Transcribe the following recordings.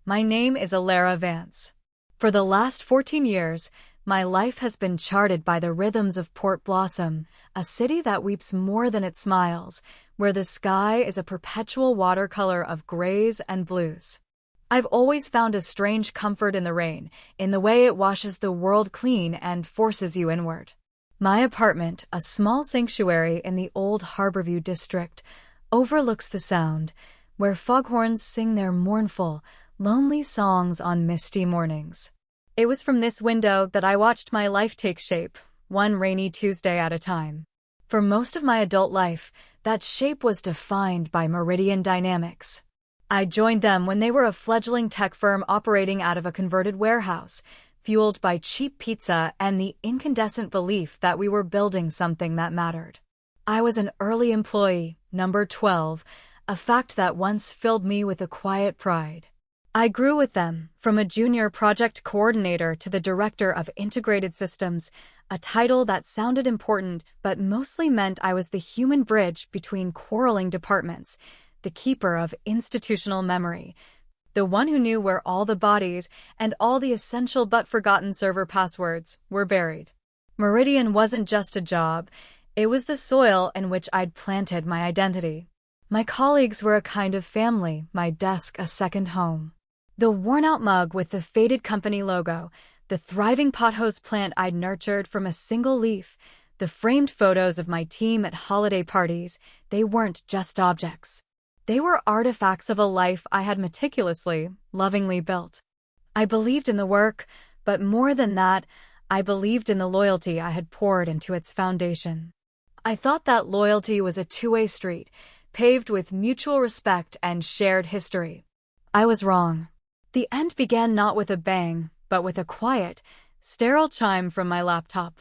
My name is Alara Vance. For the last 14 years, my life has been charted by the rhythms of Port Blossom, a city that weeps more than it smiles, where the sky is a perpetual watercolor of grays and blues. I've always found a strange comfort in the rain, in the way it washes the world clean and forces you inward. My apartment, a small sanctuary in the old Harborview district, overlooks the Sound, where foghorns sing their mournful, lonely songs on misty mornings. It was from this window that I watched my life take shape, one rainy Tuesday at a time. For most of my adult life, that shape was defined by Meridian Dynamics. I joined them when they were a fledgling tech firm operating out of a converted warehouse, fueled by cheap pizza and the incandescent belief that we were building something that mattered. I was an early employee, number 12, a fact that once filled me with a quiet pride. I grew with them, from a junior project coordinator to the director of integrated systems, a title that sounded important but mostly meant I was the human bridge between quarreling departments, the keeper of institutional memory, the one who knew where all the bodies and all the essential but forgotten server passwords were buried. Meridian wasn't just a job, it was the soil in which I'd planted my identity. My colleagues were a kind of family, my desk a second home. The worn-out mug with the faded company logo, the thriving pothose plant I'd nurtured from a single leaf, the framed photos of my team at holiday parties, they weren't just objects. They were artifacts of a life I had meticulously, lovingly built. I believed in the work, but more than that, I believed in the loyalty I had poured into its foundation. I thought that loyalty was a two-way street, paved with mutual respect and shared history. I was wrong. The end began not with a bang, but with a quiet, sterile chime from my laptop.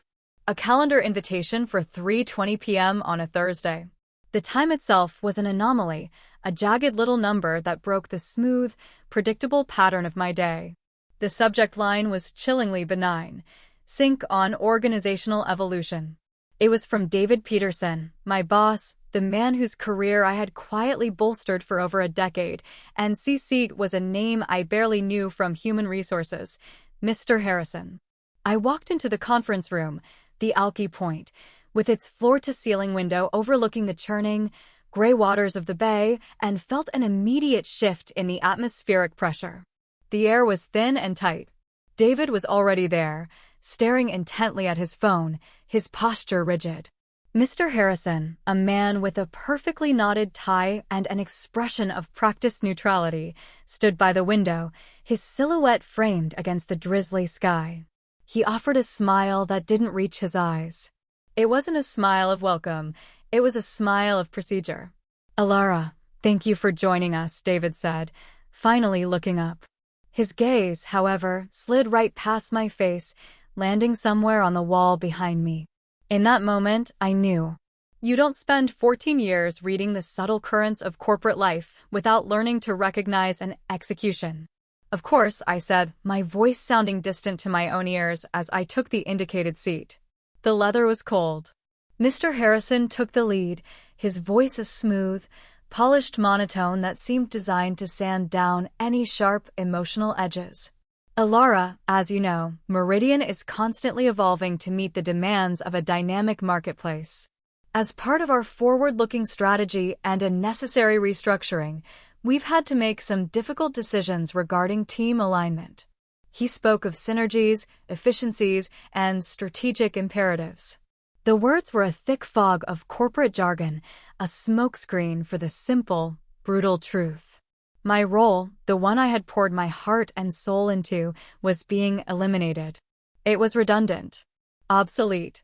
A calendar invitation for 3:20 p.m. on a Thursday. The time itself was an anomaly, a jagged little number that broke the smooth, predictable pattern of my day. The subject line was chillingly benign: Sync on Organizational Evolution. It was from David Peterson, my boss, the man whose career I had quietly bolstered for over a decade, and CC was a name I barely knew from human resources, Mr. Harrison. I walked into the conference room, the Alki Point, with its floor-to-ceiling window overlooking the churning, gray waters of the bay, and felt an immediate shift in the atmospheric pressure. The air was thin and tight. David was already there, staring intently at his phone, his posture rigid. Mr. Harrison, a man with a perfectly knotted tie and an expression of practiced neutrality, stood by the window, his silhouette framed against the drizzly sky. He offered a smile that didn't reach his eyes. It wasn't a smile of welcome, it was a smile of procedure. "Alara, thank you for joining us," David said, finally looking up. His gaze, however, slid right past my face, landing somewhere on the wall behind me. In that moment, I knew. You don't spend 14 years reading the subtle currents of corporate life without learning to recognize an execution. "Of course," I said, my voice sounding distant to my own ears as I took the indicated seat. The leather was cold. Mr. Harrison took the lead, his voice a smooth, polished monotone that seemed designed to sand down any sharp, emotional edges. "Alara, as you know, Meridian is constantly evolving to meet the demands of a dynamic marketplace. As part of our forward-looking strategy and a necessary restructuring, we've had to make some difficult decisions regarding team alignment." He spoke of synergies, efficiencies, and strategic imperatives. The words were a thick fog of corporate jargon, a smokescreen for the simple, brutal truth. My role, the one I had poured my heart and soul into, was being eliminated. It was redundant. Obsolete.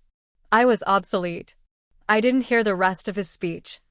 I was obsolete. I didn't hear the rest of his speech.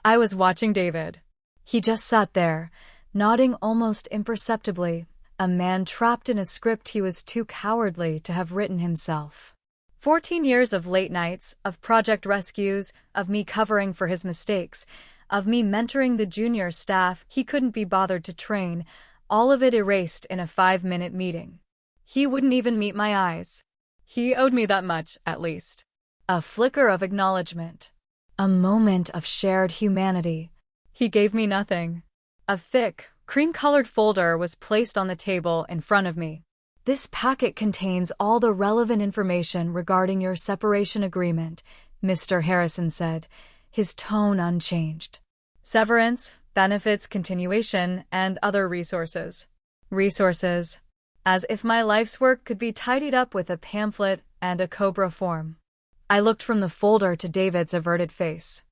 I was watching David. He just sat there, nodding almost imperceptibly, a man trapped in a script he was too cowardly to have written himself. 14 years of late nights, of project rescues, of me covering for his mistakes, of me mentoring the junior staff he couldn't be bothered to train, all of it erased in a 5-minute meeting. He wouldn't even meet my eyes. He owed me that much, at least. A flicker of acknowledgement. A moment of shared humanity. He gave me nothing. A thick, cream-colored folder was placed on the table in front of me. This packet contains all the relevant information regarding your separation agreement, Mr. Harrison said, his tone unchanged. Severance, benefits continuation, and other resources. Resources. As if my life's work could be tidied up with a pamphlet and a COBRA form. I looked from the folder to David's averted face.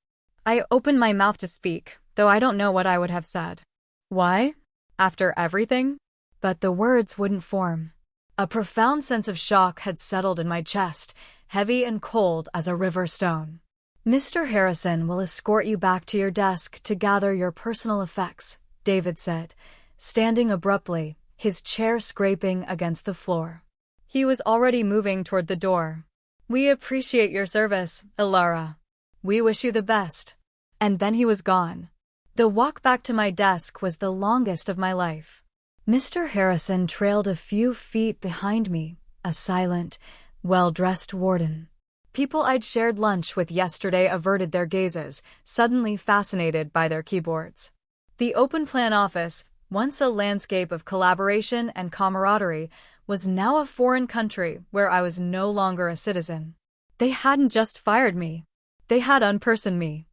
I opened my mouth to speak, though I don't know what I would have said. Why? After everything? But the words wouldn't form. A profound sense of shock had settled in my chest, heavy and cold as a river stone. Mr. Harrison will escort you back to your desk to gather your personal effects, David said, standing abruptly, his chair scraping against the floor. He was already moving toward the door. We appreciate your service, Ilara. We wish you the best. And then he was gone. The walk back to my desk was the longest of my life. Mr. Harrison trailed a few feet behind me, a silent, well-dressed warden. People I'd shared lunch with yesterday averted their gazes, suddenly fascinated by their keyboards. The open-plan office, once a landscape of collaboration and camaraderie, was now a foreign country where I was no longer a citizen. They hadn't just fired me. They had unpersoned me.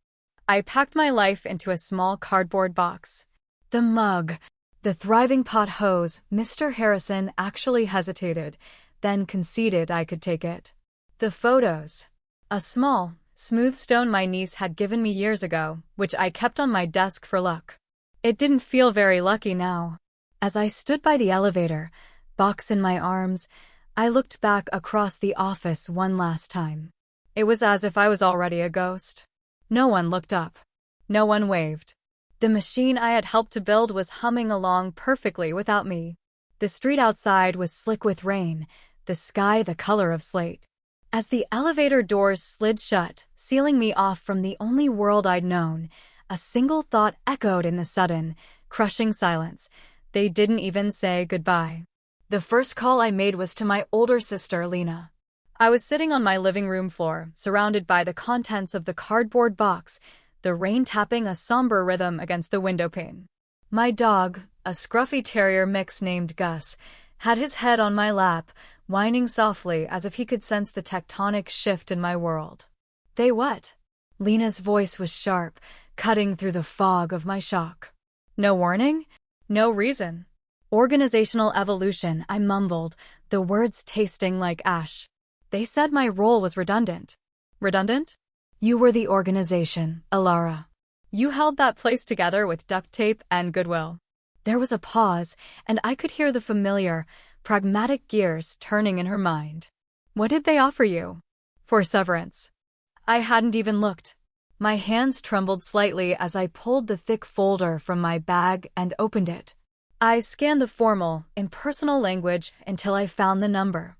I packed my life into a small cardboard box. The mug, the thriving pot hose. Mr. Harrison actually hesitated, then conceded I could take it. The photos. A small, smooth stone my niece had given me years ago, which I kept on my desk for luck. It didn't feel very lucky now. As I stood by the elevator, box in my arms, I looked back across the office one last time. It was as if I was already a ghost. No one looked up. No one waved. The machine I had helped to build was humming along perfectly without me. The street outside was slick with rain, the sky the color of slate. As the elevator doors slid shut, sealing me off from the only world I'd known, a single thought echoed in the sudden, crushing silence. They didn't even say goodbye. The first call I made was to my older sister, Lena. I was sitting on my living room floor, surrounded by the contents of the cardboard box, the rain tapping a somber rhythm against the windowpane. My dog, a scruffy terrier mix named Gus, had his head on my lap, whining softly as if he could sense the tectonic shift in my world. They what? Lena's voice was sharp, cutting through the fog of my shock. No warning? No reason. Organizational evolution, I mumbled, the words tasting like ash. They said my role was redundant. Redundant? You were the organization, Ilara. You held that place together with duct tape and goodwill. There was a pause, and I could hear the familiar, pragmatic gears turning in her mind. What did they offer you? For severance. I hadn't even looked. My hands trembled slightly as I pulled the thick folder from my bag and opened it. I scanned the formal, impersonal language until I found the number.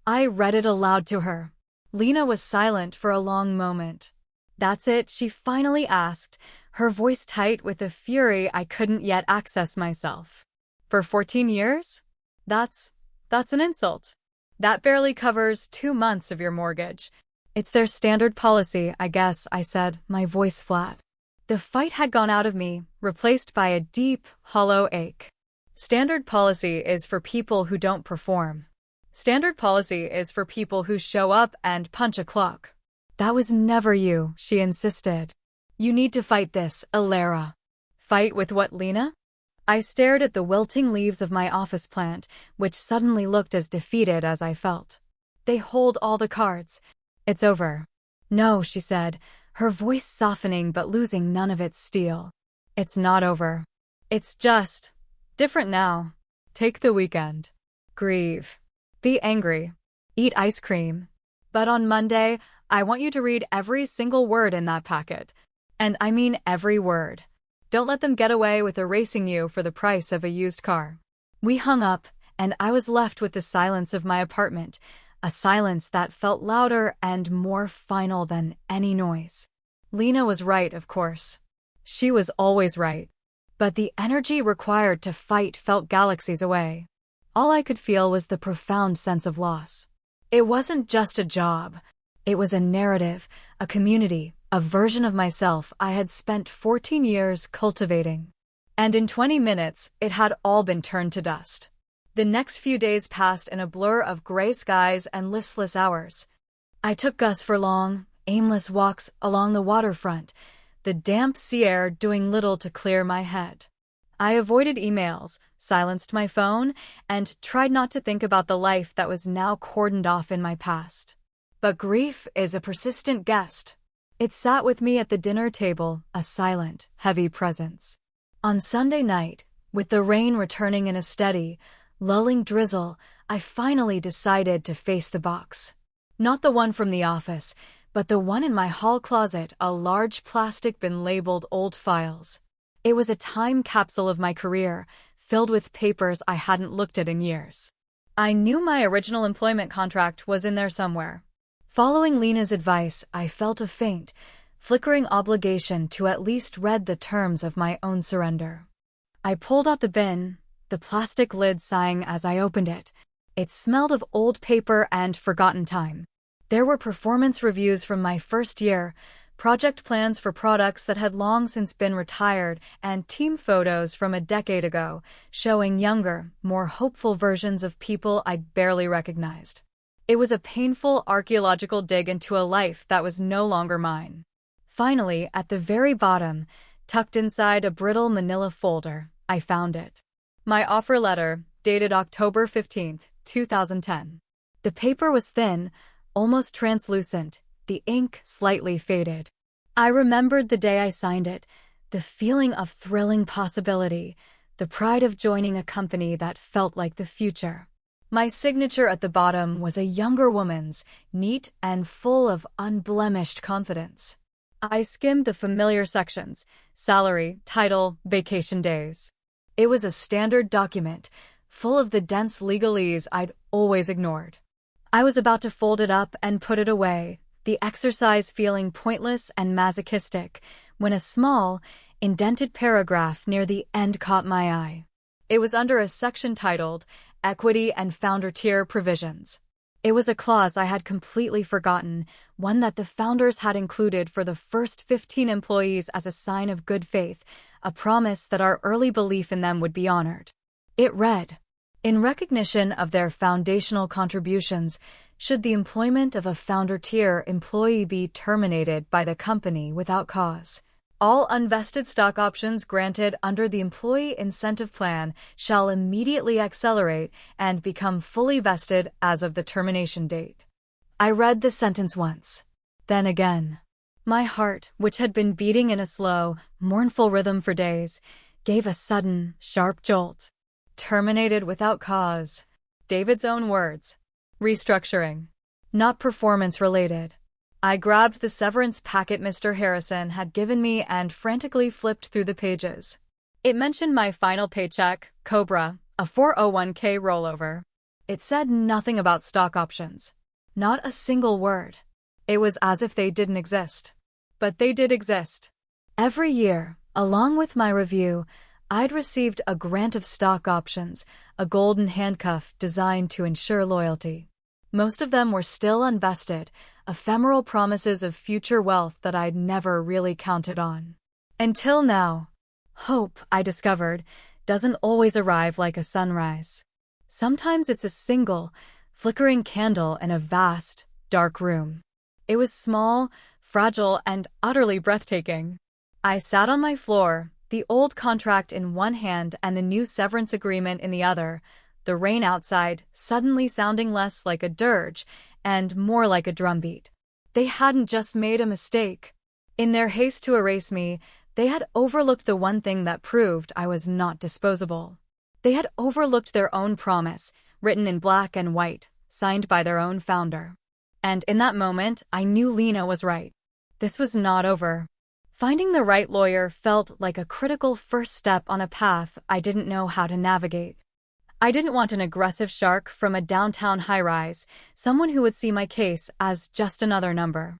I read it aloud to her. Lena was silent for a long moment. That's it, she finally asked, her voice tight with a fury I couldn't yet access myself. For 14 years? That's an insult. That barely covers 2 months of your mortgage. It's their standard policy, I guess, I said, my voice flat. The fight had gone out of me, replaced by a deep, hollow ache. Standard policy is for people who don't perform. Standard policy is for people who show up and punch a clock. That was never you, she insisted. You need to fight this, Ilara. Fight with what, Lena? I stared at the wilting leaves of my office plant, which suddenly looked as defeated as I felt. They hold all the cards. It's over. No, she said, her voice softening but losing none of its steel. It's not over. It's just different now. Take the weekend. Grieve. Be angry. Eat ice cream. But on Monday, I want you to read every single word in that packet. And I mean every word. Don't let them get away with erasing you for the price of a used car. We hung up, and I was left with the silence of my apartment, a silence that felt louder and more final than any noise. Lena was right, of course. She was always right. But the energy required to fight felt galaxies away. All I could feel was the profound sense of loss. It wasn't just a job. It was a narrative, a community, a version of myself I had spent 14 years cultivating. And in 20 minutes, it had all been turned to dust. The next few days passed in a blur of gray skies and listless hours. I took Gus for long, aimless walks along the waterfront, the damp sea air doing little to clear my head. I avoided emails, silenced my phone, and tried not to think about the life that was now cordoned off in my past. But grief is a persistent guest. It sat with me at the dinner table, a silent, heavy presence. On Sunday night, with the rain returning in a steady, lulling drizzle, I finally decided to face the box. Not the one from the office, but the one in my hall closet, a large plastic bin labeled Old Files. It was a time capsule of my career, filled with papers I hadn't looked at in years. I knew my original employment contract was in there somewhere. Following Lena's advice, I felt a faint, flickering obligation to at least read the terms of my own surrender. I pulled out the bin, the plastic lid sighing as I opened it. It smelled of old paper and forgotten time. There were performance reviews from my first year, project plans for products that had long since been retired, and team photos from a decade ago, showing younger, more hopeful versions of people I'd barely recognized. It was a painful archaeological dig into a life that was no longer mine. Finally, at the very bottom, tucked inside a brittle manila folder, I found it. My offer letter, dated October 15, 2010. The paper was thin, almost translucent, the ink slightly faded. I remembered the day I signed it, the feeling of thrilling possibility, the pride of joining a company that felt like the future. My signature at the bottom was a younger woman's, neat and full of unblemished confidence. I skimmed the familiar sections: salary, title, vacation days. It was a standard document, full of the dense legalese I'd always ignored. I was about to fold it up and put it away, the exercise feeling pointless and masochistic, when a small, indented paragraph near the end caught my eye. It was under a section titled Equity and Founder Tier Provisions. It was a clause I had completely forgotten, one that the founders had included for the first 15 employees as a sign of good faith, a promise that our early belief in them would be honored. It read, "In recognition of their foundational contributions, should the employment of a founder-tier employee be terminated by the company without cause, all unvested stock options granted under the Employee Incentive Plan shall immediately accelerate and become fully vested as of the termination date." I read the sentence once, then again. My heart, which had been beating in a slow, mournful rhythm for days, gave a sudden, sharp jolt. Terminated without cause. David's own words. Restructuring. Not performance-related. I grabbed the severance packet Mr. Harrison had given me and frantically flipped through the pages. It mentioned my final paycheck, Cobra, a 401k rollover. It said nothing about stock options. Not a single word. It was as if they didn't exist. But they did exist. Every year, along with my review, I'd received a grant of stock options, a golden handcuff designed to ensure loyalty. Most of them were still unvested, ephemeral promises of future wealth that I'd never really counted on. Until now. Hope, I discovered, doesn't always arrive like a sunrise. Sometimes it's a single, flickering candle in a vast, dark room. It was small, fragile, and utterly breathtaking. I sat on my floor, the old contract in one hand and the new severance agreement in the other, the rain outside suddenly sounding less like a dirge and more like a drumbeat. They hadn't just made a mistake. In their haste to erase me, they had overlooked the one thing that proved I was not disposable. They had overlooked their own promise, written in black and white, signed by their own founder. And in that moment, I knew Lena was right. This was not over. Finding the right lawyer felt like a critical first step on a path I didn't know how to navigate. I didn't want an aggressive shark from a downtown high-rise, someone who would see my case as just another number.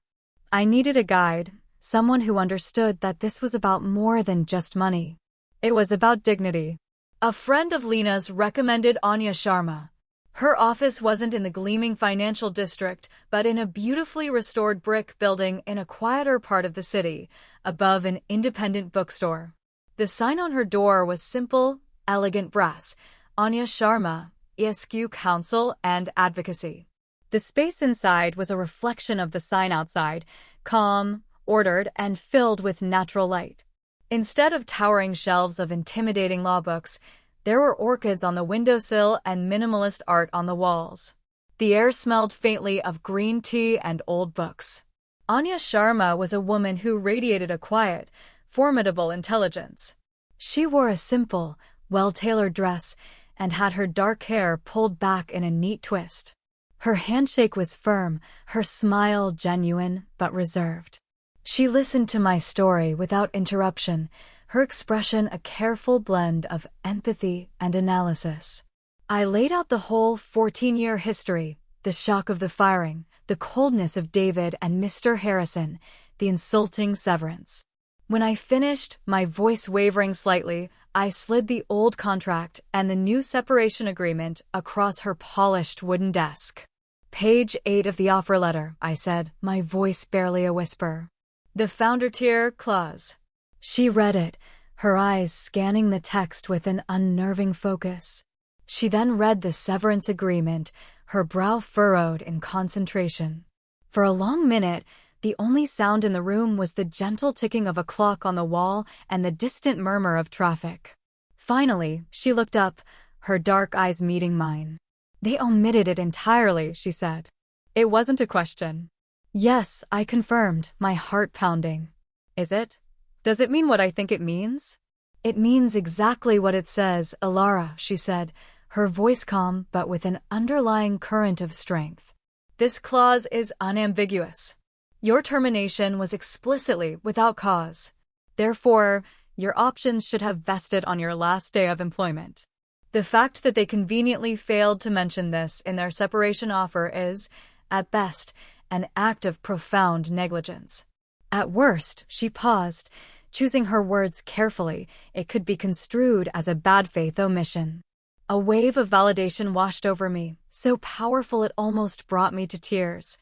I needed a guide, someone who understood that this was about more than just money. It was about dignity. A friend of Lena's recommended Anya Sharma. Her office wasn't in the gleaming financial district, but in a beautifully restored brick building in a quieter part of the city, above an independent bookstore. The sign on her door was simple, elegant brass: Anya Sharma, ESQ Counsel and Advocacy. The space inside was a reflection of the sign outside, calm, ordered, and filled with natural light. Instead of towering shelves of intimidating law books, there were orchids on the windowsill and minimalist art on the walls. The air smelled faintly of green tea and old books. Anya Sharma was a woman who radiated a quiet, formidable intelligence. She wore a simple, well-tailored dress and had her dark hair pulled back in a neat twist. Her handshake was firm, her smile genuine but reserved. She listened to my story without interruption, her expression a careful blend of empathy and analysis. I laid out the whole 14-year history: the shock of the firing, the coldness of David and Mr. Harrison, the insulting severance. When I finished, my voice wavering slightly, I slid the old contract and the new separation agreement across her polished wooden desk. "Page 8 of the offer letter," I said, my voice barely a whisper. "The founder tier clause." She read it, her eyes scanning the text with an unnerving focus. She then read the severance agreement, her brow furrowed in concentration. For a long minute, the only sound in the room was the gentle ticking of a clock on the wall and the distant murmur of traffic. Finally, she looked up, her dark eyes meeting mine. "They omitted it entirely," she said. It wasn't a question. "Yes," I confirmed, my heart pounding. "Is it? Does it mean what I think it means?" "It means exactly what it says, Alara," she said, her voice calm but with an underlying current of strength. "This clause is unambiguous. Your termination was explicitly without cause. Therefore, your options should have vested on your last day of employment. The fact that they conveniently failed to mention this in their separation offer is, at best, an act of profound negligence. At worst," she paused, choosing her words carefully, "it could be construed as a bad faith omission." A wave of validation washed over me, so powerful it almost brought me to tears.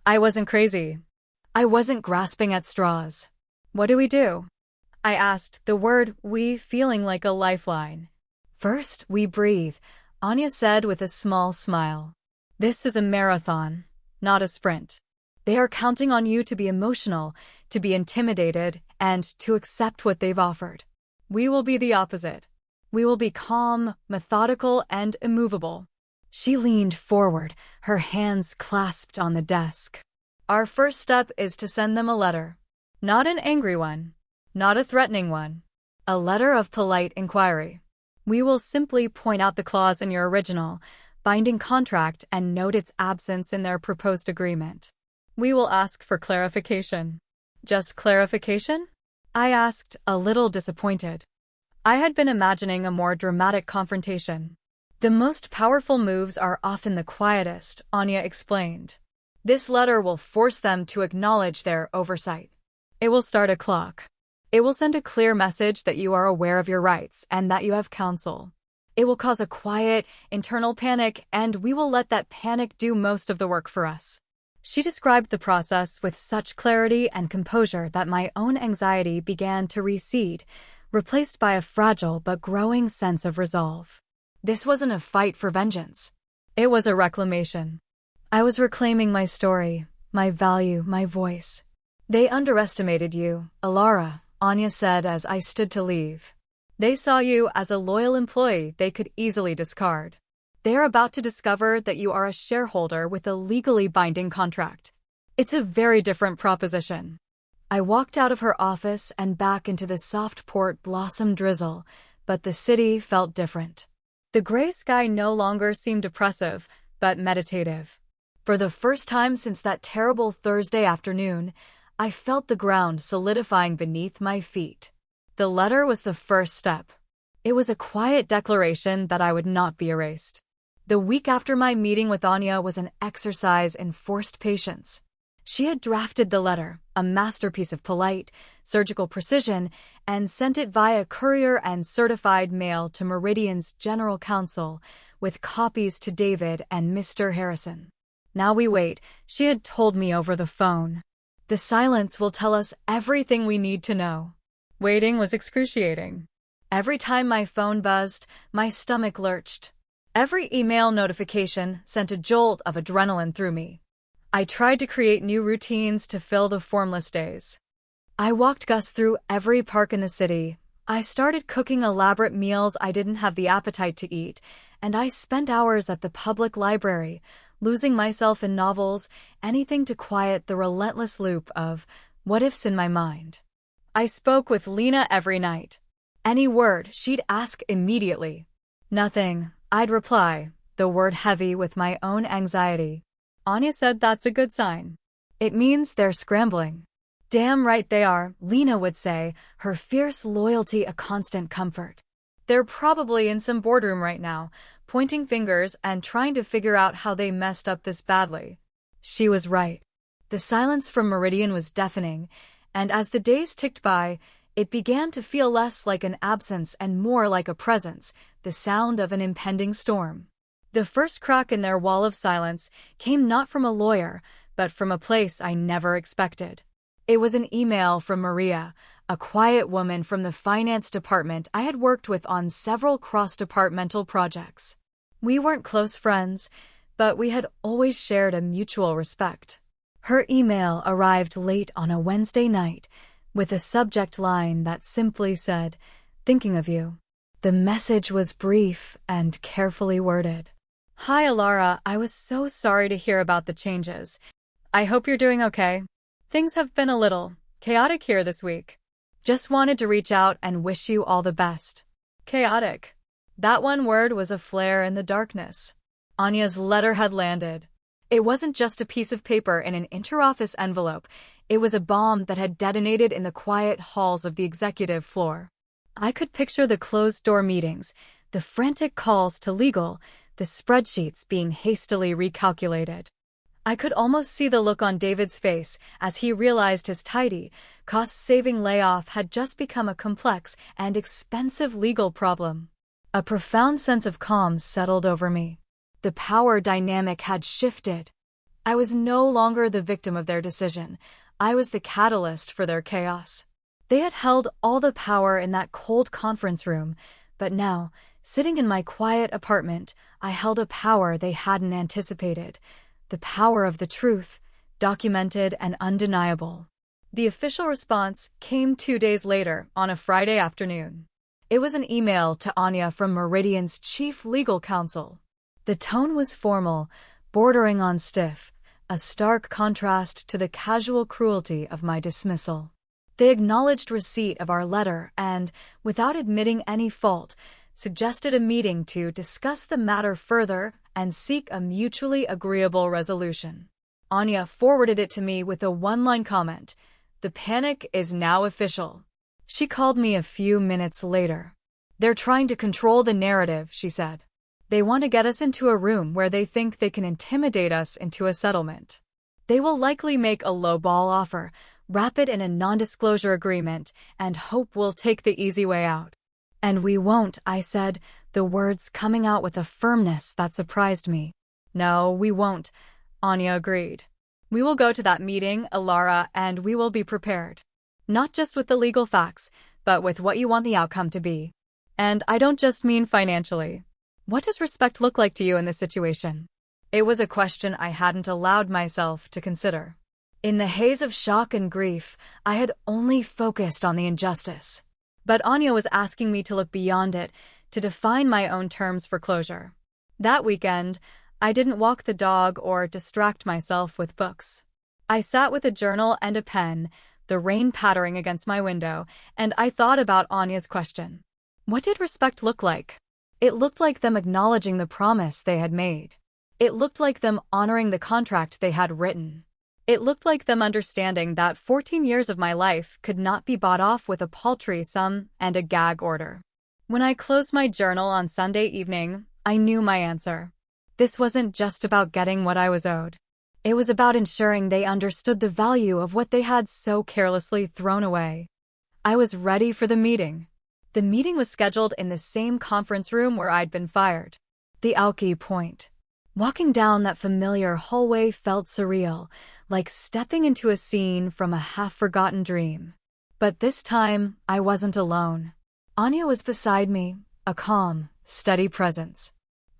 I wasn't crazy. I wasn't grasping at straws. "What do we do?" I asked, the word "we" feeling like a lifeline. "First, we breathe," Anya said with a small smile. "This is a marathon, not a sprint. They are counting on you to be emotional, to be intimidated, and to accept what they've offered. We will be the opposite. We will be calm, methodical, and immovable." She leaned forward, her hands clasped on the desk. "Our first step is to send them a letter. Not an angry one. Not a threatening one. A letter of polite inquiry. We will simply point out the clause in your original, binding contract and note its absence in their proposed agreement. We will ask for clarification." "Just clarification?" I asked, a little disappointed. I had been imagining a more dramatic confrontation. "The most powerful moves are often the quietest," Anya explained. "This letter will force them to acknowledge their oversight. It will start a clock. It will send a clear message that you are aware of your rights and that you have counsel. It will cause a quiet, internal panic, and we will let that panic do most of the work for us." She described the process with such clarity and composure that my own anxiety began to recede, replaced by a fragile but growing sense of resolve. This wasn't a fight for vengeance. It was a reclamation. I was reclaiming my story, my value, my voice. "They underestimated you, Alara," Anya said as I stood to leave. "They saw you as a loyal employee they could easily discard. They are about to discover that you are a shareholder with a legally binding contract. It's a very different proposition." I walked out of her office and back into the soft port blossom drizzle, but the city felt different. The gray sky no longer seemed oppressive, but meditative. For the first time since that terrible Thursday afternoon, I felt the ground solidifying beneath my feet. The letter was the first step. It was a quiet declaration that I would not be erased. The week after my meeting with Anya was an exercise in forced patience. She had drafted the letter, a masterpiece of polite, surgical precision, and sent it via courier and certified mail to Meridian's general counsel, with copies to David and Mr. Harrison. "Now we wait," she had told me over the phone. "The silence will tell us everything we need to know." Waiting was excruciating. Every time my phone buzzed, my stomach lurched. Every email notification sent a jolt of adrenaline through me. I tried to create new routines to fill the formless days. I walked Gus through every park in the city. I started cooking elaborate meals I didn't have the appetite to eat, and I spent hours at the public library, losing myself in novels, anything to quiet the relentless loop of what-ifs in my mind. I spoke with Lena every night. Any word, she'd ask immediately. Nothing, I'd reply, the word heavy with my own anxiety. Anya said that's a good sign. It means they're scrambling. Damn right they are, Lena would say, her fierce loyalty a constant comfort. They're probably in some boardroom right now, pointing fingers and trying to figure out how they messed up this badly. She was right. The silence from Meridian was deafening, and as the days ticked by, it began to feel less like an absence and more like a presence, the sound of an impending storm. The first crack in their wall of silence came not from a lawyer, but from a place I never expected. It was an email from Maria, a quiet woman from the finance department I had worked with on several cross-departmental projects. We weren't close friends, but we had always shared a mutual respect. Her email arrived late on a Wednesday night, with a subject line that simply said, "Thinking of you." The message was brief and carefully worded. "Hi, Alara, I was so sorry to hear about the changes. I hope you're doing okay. Things have been a little chaotic here this week. Just wanted to reach out and wish you all the best." Chaotic. That one word was a flare in the darkness. Anya's letter had landed. It wasn't just a piece of paper in an interoffice envelope. It was a bomb that had detonated in the quiet halls of the executive floor. I could picture the closed-door meetings, the frantic calls to legal, the spreadsheets being hastily recalculated. I could almost see the look on David's face as he realized his tidy, cost-saving layoff had just become a complex and expensive legal problem. A profound sense of calm settled over me. The power dynamic had shifted. I was no longer the victim of their decision. I was the catalyst for their chaos. They had held all the power in that cold conference room, but now, sitting in my quiet apartment, I held a power they hadn't anticipated. The power of the truth, documented and undeniable. The official response came 2 days later, on a Friday afternoon. It was an email to Anya from Meridian's chief legal counsel. The tone was formal, bordering on stiff, a stark contrast to the casual cruelty of my dismissal. They acknowledged receipt of our letter and, without admitting any fault, suggested a meeting to discuss the matter further and seek a mutually agreeable resolution. Anya forwarded it to me with a one-line comment, "The panic is now official." She called me a few minutes later. "They're trying to control the narrative," she said. "They want to get us into a room where they think they can intimidate us into a settlement. They will likely make a lowball offer, wrap it in a non-disclosure agreement, and hope we'll take the easy way out." "And we won't," I said, the words coming out with a firmness that surprised me. "No, we won't," Anya agreed. "We will go to that meeting, Alara, and we will be prepared. Not just with the legal facts, but with what you want the outcome to be. And I don't just mean financially. What does respect look like to you in this situation?" It was a question I hadn't allowed myself to consider. In the haze of shock and grief, I had only focused on the injustice. But Anya was asking me to look beyond it, to define my own terms for closure. That weekend, I didn't walk the dog or distract myself with books. I sat with a journal and a pen, the rain pattering against my window, and I thought about Anya's question. What did respect look like? It looked like them acknowledging the promise they had made. It looked like them honoring the contract they had written. It looked like them understanding that 14 years of my life could not be bought off with a paltry sum and a gag order. When I closed my journal on Sunday evening, I knew my answer. This wasn't just about getting what I was owed. It was about ensuring they understood the value of what they had so carelessly thrown away. I was ready for the meeting. The meeting was scheduled in the same conference room where I'd been fired. The Alki Point. Walking down that familiar hallway felt surreal, like stepping into a scene from a half-forgotten dream. But this time, I wasn't alone. Anya was beside me, a calm, steady presence.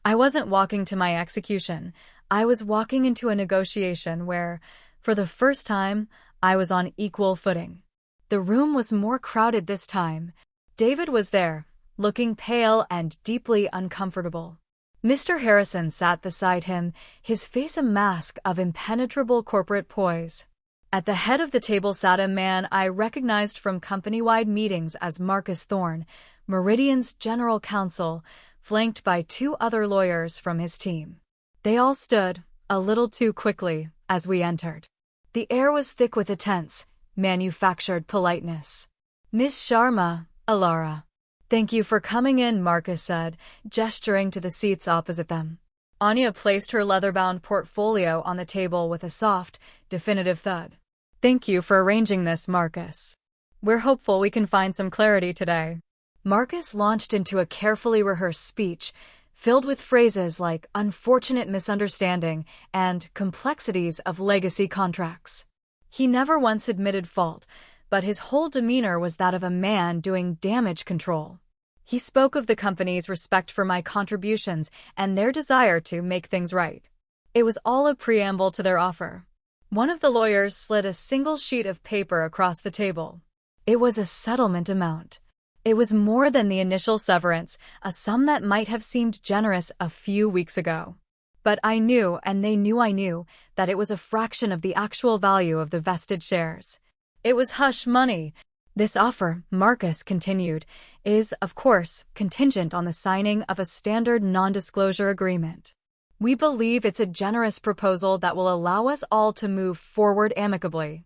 I wasn't walking to my execution. I was walking into a negotiation where, for the first time, I was on equal footing. The room was more crowded this time. David was there, looking pale and deeply uncomfortable. Mr. Harrison sat beside him, his face a mask of impenetrable corporate poise. At the head of the table sat a man I recognized from company-wide meetings as Marcus Thorne, Meridian's general counsel, flanked by 2 other lawyers from his team. They all stood, a little too quickly, as we entered. The air was thick with a tense, manufactured politeness. "Miss Sharma, Alara." "Thank you for coming in," Marcus said, gesturing to the seats opposite them. Anya placed her leather-bound portfolio on the table with a soft, definitive thud. "Thank you for arranging this, Marcus. We're hopeful we can find some clarity today." Marcus launched into a carefully rehearsed speech, filled with phrases like unfortunate misunderstanding and complexities of legacy contracts. He never once admitted fault, but his whole demeanor was that of a man doing damage control. He spoke of the company's respect for my contributions and their desire to make things right. It was all a preamble to their offer. One of the lawyers slid a single sheet of paper across the table. It was a settlement amount. It was more than the initial severance, a sum that might have seemed generous a few weeks ago. But I knew, and they knew I knew, that it was a fraction of the actual value of the vested shares. It was hush money. "This offer," Marcus continued, "is, of course, contingent on the signing of a standard non-disclosure agreement. We believe it's a generous proposal that will allow us all to move forward amicably."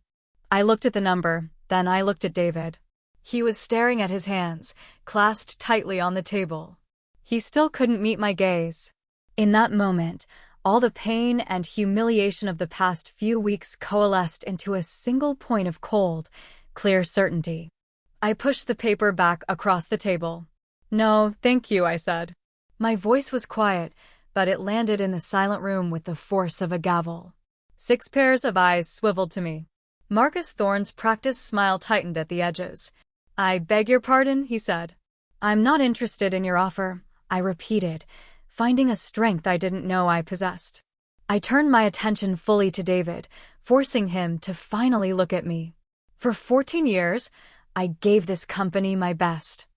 I looked at the number, then I looked at David. He was staring at his hands, clasped tightly on the table. He still couldn't meet my gaze. In that moment, all the pain and humiliation of the past few weeks coalesced into a single point of cold, clear certainty. I pushed the paper back across the table. "No, thank you," I said. My voice was quiet, but it landed in the silent room with the force of a gavel. 6 pairs of eyes swiveled to me. Marcus Thorne's practiced smile tightened at the edges. "I beg your pardon," he said. "I'm not interested in your offer," I repeated, finding a strength I didn't know I possessed. I turned my attention fully to David, forcing him to finally look at me. For 14 years, I gave this company my best.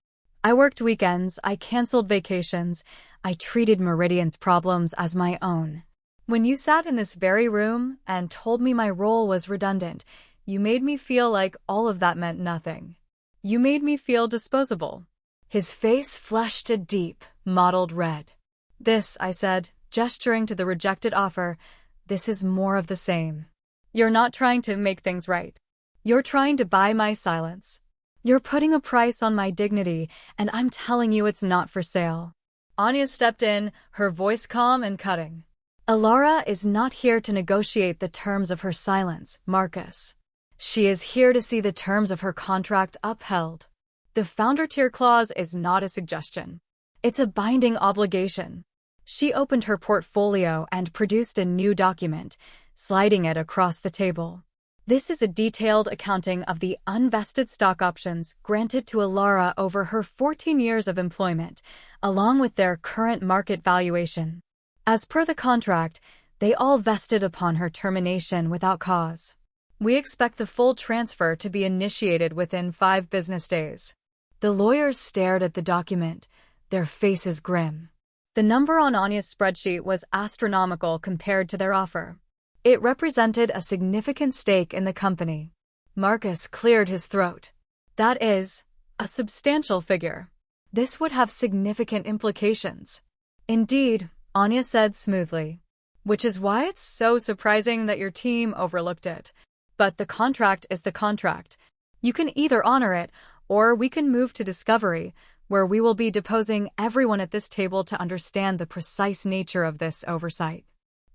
I worked weekends, I canceled vacations, I treated Meridian's problems as my own. When you sat in this very room and told me my role was redundant, you made me feel like all of that meant nothing. You made me feel disposable." His face flushed a deep, mottled red. "This," I said, gesturing to the rejected offer, "this is more of the same. You're not trying to make things right. You're trying to buy my silence. You're putting a price on my dignity, and I'm telling you it's not for sale." Anya stepped in, her voice calm and cutting. "Alara is not here to negotiate the terms of her silence, Marcus. She is here to see the terms of her contract upheld. The founder tier clause is not a suggestion. It's a binding obligation." She opened her portfolio and produced a new document, sliding it across the table. "This is a detailed accounting of the unvested stock options granted to Alara over her 14 years of employment, along with their current market valuation. As per the contract, they all vested upon her termination without cause. We expect the full transfer to be initiated within 5 business days." The lawyers stared at the document, their faces grim. The number on Anya's spreadsheet was astronomical compared to their offer. It represented a significant stake in the company. Marcus cleared his throat. "That is a substantial figure. This would have significant implications." "Indeed," Anya said smoothly. "Which is why it's so surprising that your team overlooked it. But the contract is the contract. You can either honor it, or we can move to discovery, where we will be deposing everyone at this table to understand the precise nature of this oversight.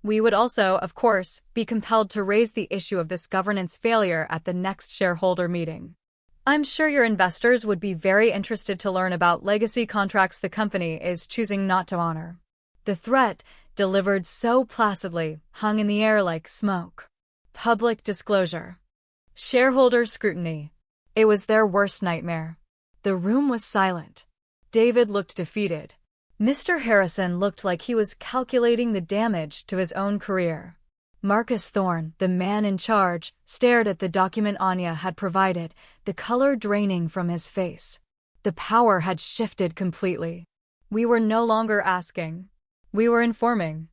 We would also, of course, be compelled to raise the issue of this governance failure at the next shareholder meeting. I'm sure your investors would be very interested to learn about legacy contracts the company is choosing not to honor." The threat, delivered so placidly, hung in the air like smoke. Public disclosure. Shareholder scrutiny. It was their worst nightmare. The room was silent. David looked defeated. Mr. Harrison looked like he was calculating the damage to his own career. Marcus Thorne, the man in charge, stared at the document Anya had provided, the color draining from his face. The power had shifted completely. We were no longer asking. We were informing.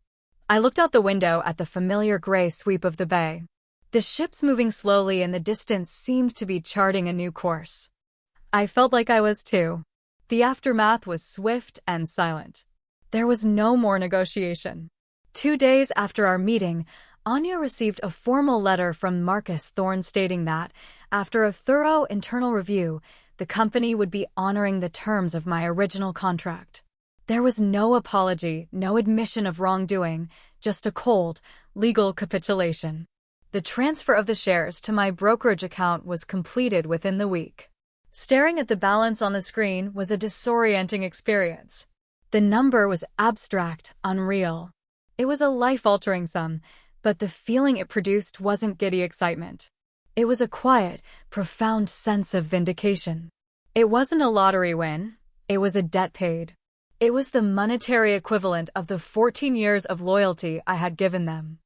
I looked out the window at the familiar gray sweep of the bay. The ships moving slowly in the distance seemed to be charting a new course. I felt like I was too. The aftermath was swift and silent. There was no more negotiation. 2 days after our meeting, Anya received a formal letter from Marcus Thorne stating that, after a thorough internal review, the company would be honoring the terms of my original contract. There was no apology, no admission of wrongdoing, just a cold, legal capitulation. The transfer of the shares to my brokerage account was completed within the week. Staring at the balance on the screen was a disorienting experience. The number was abstract, unreal. It was a life-altering sum, but the feeling it produced wasn't giddy excitement. It was a quiet, profound sense of vindication. It wasn't a lottery win. It was a debt paid. It was the monetary equivalent of the 14 years of loyalty I had given them.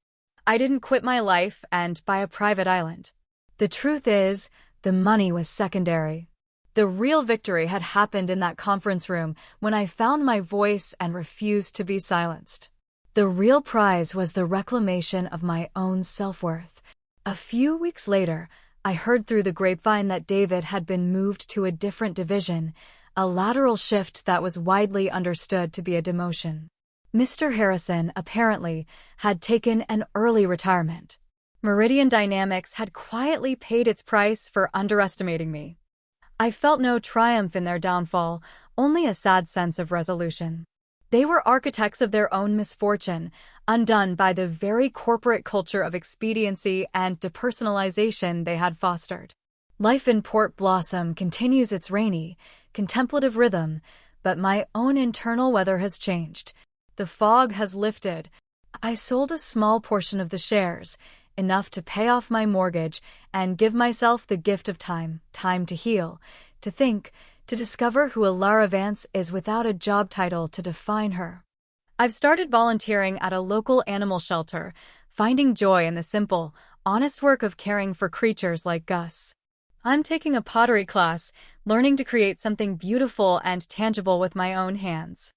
I didn't quit my life and buy a private island. The truth is, the money was secondary. The real victory had happened in that conference room when I found my voice and refused to be silenced. The real prize was the reclamation of my own self-worth. A few weeks later, I heard through the grapevine that David had been moved to a different division, a lateral shift that was widely understood to be a demotion. Mr. Harrison, apparently, had taken an early retirement. Meridian Dynamics had quietly paid its price for underestimating me. I felt no triumph in their downfall, only a sad sense of resolution. They were architects of their own misfortune, undone by the very corporate culture of expediency and depersonalization they had fostered. Life in Port Blossom continues its rainy, contemplative rhythm, but my own internal weather has changed. The fog has lifted. I sold a small portion of the shares, enough to pay off my mortgage and give myself the gift of time to heal, to think, to discover who Alara Vance is without a job title to define her. I've started volunteering at a local animal shelter, finding joy in the simple, honest work of caring for creatures like Gus. I'm taking a pottery class, learning to create something beautiful and tangible with my own hands.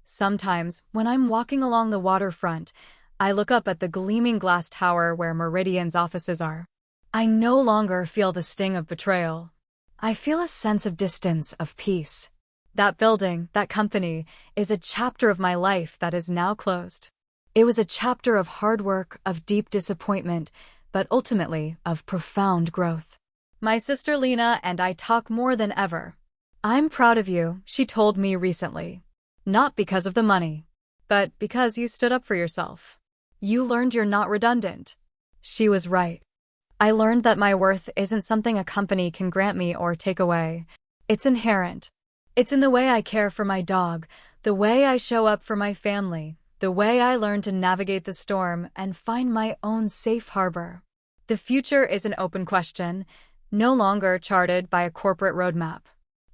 Sometimes, when I'm walking along the waterfront, I look up at the gleaming glass tower where Meridian's offices are. I no longer feel the sting of betrayal. I feel a sense of distance, of peace. That building, that company, is a chapter of my life that is now closed. It was a chapter of hard work, of deep disappointment, but ultimately of profound growth. My sister Lena and I talk more than ever. I'm proud of you, she told me recently. Not because of the money, but because you stood up for yourself. You learned you're not redundant. She was right. I learned that my worth isn't something a company can grant me or take away. It's inherent. It's in the way I care for my dog, the way I show up for my family, the way I learn to navigate the storm and find my own safe harbor. The future is an open question, no longer charted by a corporate roadmap.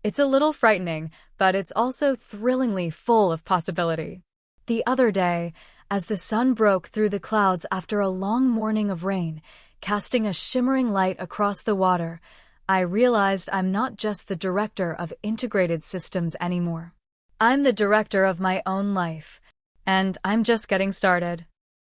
It's a little frightening, but it's also thrillingly full of possibility. The other day, as the sun broke through the clouds after a long morning of rain, casting a shimmering light across the water, I realized I'm not just the director of integrated systems anymore. I'm the director of my own life, and I'm just getting started.